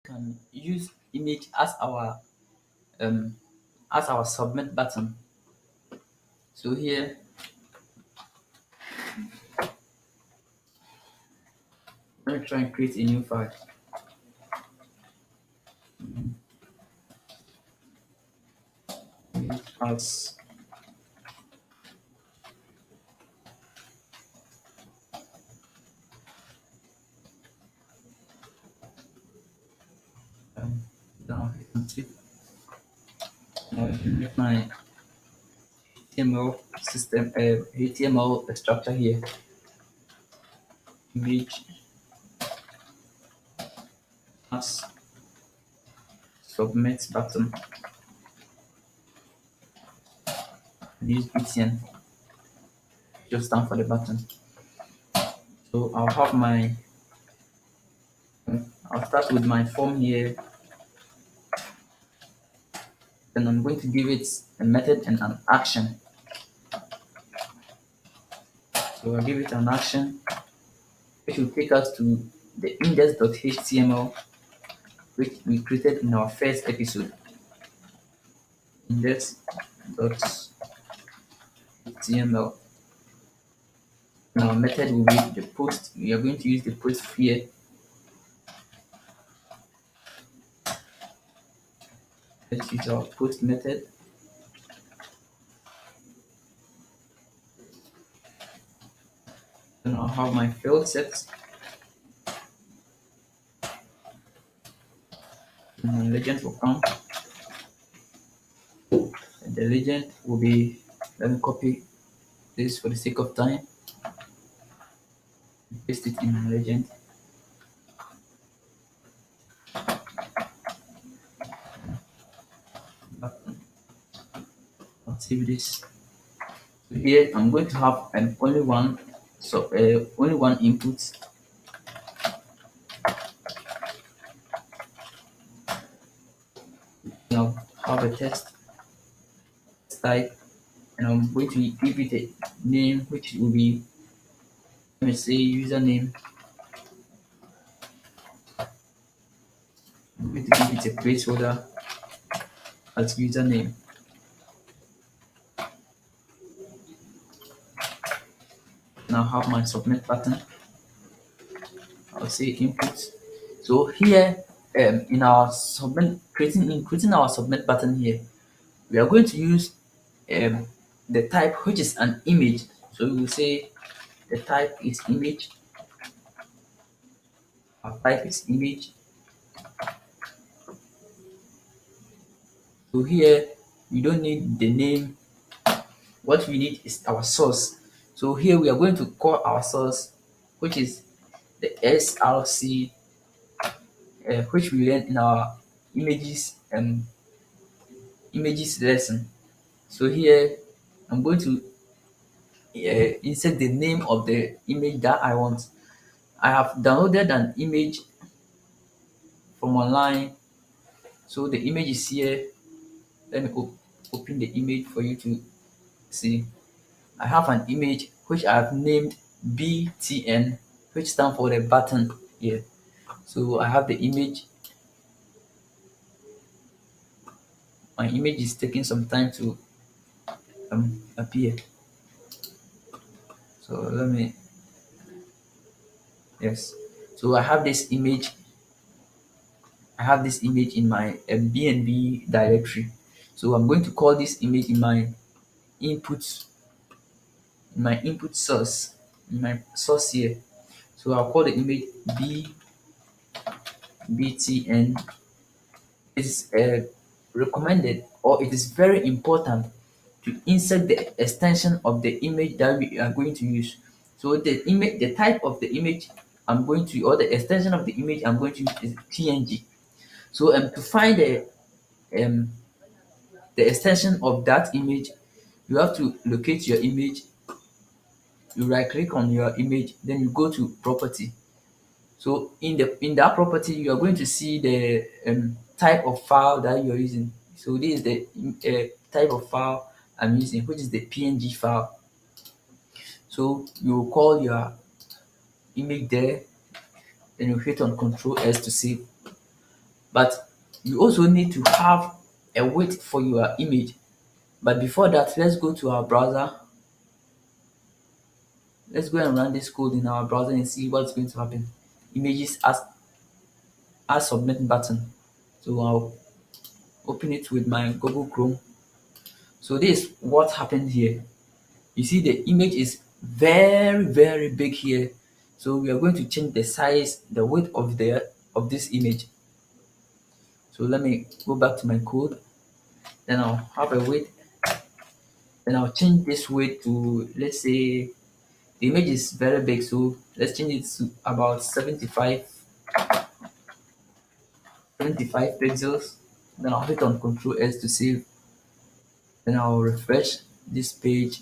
can use image um as our submit button. So here, let me try and create a new file. As um, now you can see with my HTML system, HTML structure here, image as submit button. Use btn just stand for the button. So I'll have my I'll start with my form here, then I'm going to give it a method and an action. So I'll give it an action which will take us to the index.html which we created in our first episode. Index.html. And our method will be the post. We are going to use the post here. Let's use our post method. Then I'll have my field sets. And my legend will come. And the legend will be, let me copy this for the sake of time. Paste it in my legend. I'll save this. So here I'm going to have only one input. I'll have a text type, and I'm going to give it a name which will be, let me say, username. I'm going to give it a placeholder as username. Now have my submit button. I'll say input. So here, in our creating our submit button here, we are going to use the type which is an image. So we will say the type is image. Our type is image. So here we don't need the name. What we need is our source. So here we are going to call our source, which is the src, which we learned in our images lesson. So here I'm going to insert the name of the image that I want. I have downloaded an image from online, so the image is here. Let me open the image for you to see. I have an image which I have named BTN, which stands for the button here. So I have the image. My image is taking some time to appear. So let me, yes. So I have this image. I have this image in my BNB directory. So I'm going to call this image in my input, source, in my source here. So I'll call the image BTN. It is recommended, or it is very important to insert the extension of the image that we are going to use. So the type of the image I'm going to, or the extension of the image I'm going to use is PNG. So to find um, the extension of that image, you have to locate your image. You right click on your image, then you go to property. So in that property, you are going to see the type of file that you're using. So this is the type of file I'm using, which is the PNG file. So you will call your image there, then you hit on Control S to save. But you also need to have a weight for your image. But before that, let's go to our browser. Let's go and run this code in our browser and see what's going to happen. Images as submit button. So I'll open it with my Google Chrome. So this is what happened here. You see the image is very big here. So we are going to change the size, the width of this image. So let me go back to my code. Then I'll have a width. Then I'll change this width to, let's say, the image is very big, so let's change it to about 75 pixels. Then I'll hit on Control S to save. Then I'll refresh this page.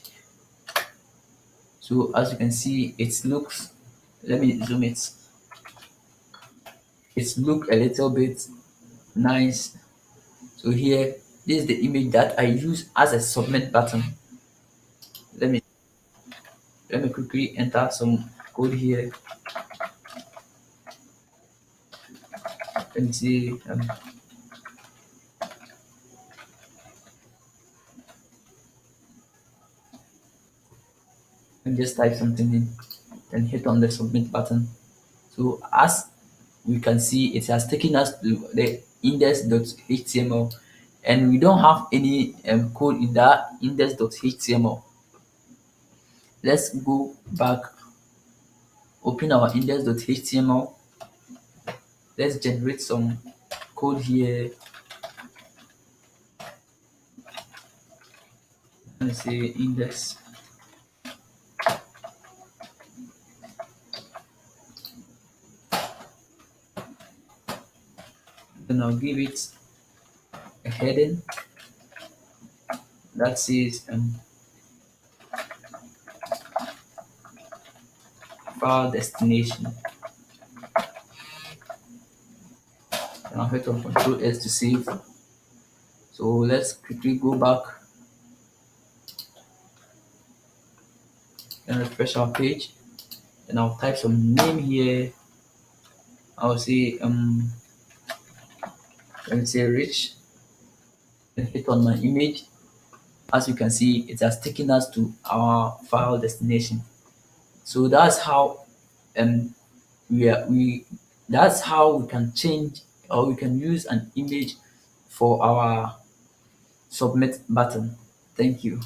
So as you can see, it looks, let me zoom it. It look a little bit nice. So here, this is the image that I use as a submit button. Let me let me quickly enter some code here. Let me see. Let me just type something in, then hit on the submit button. So as we can see, it has taken us to the index.html, and we don't have any code in that index.html. Let's go back, open our index.html. Let's generate some code here. Let me say index. Then I'll give it a heading that says file destination. And I'll hit on Control S to save. So let's quickly go back and refresh our page. And I'll type some name here. I'll say let me say rich, and hit on my image. As you can see, it has taken us to our file destination. So that's how um we that's how we can change, or we can use an image for our submit button. Thank you.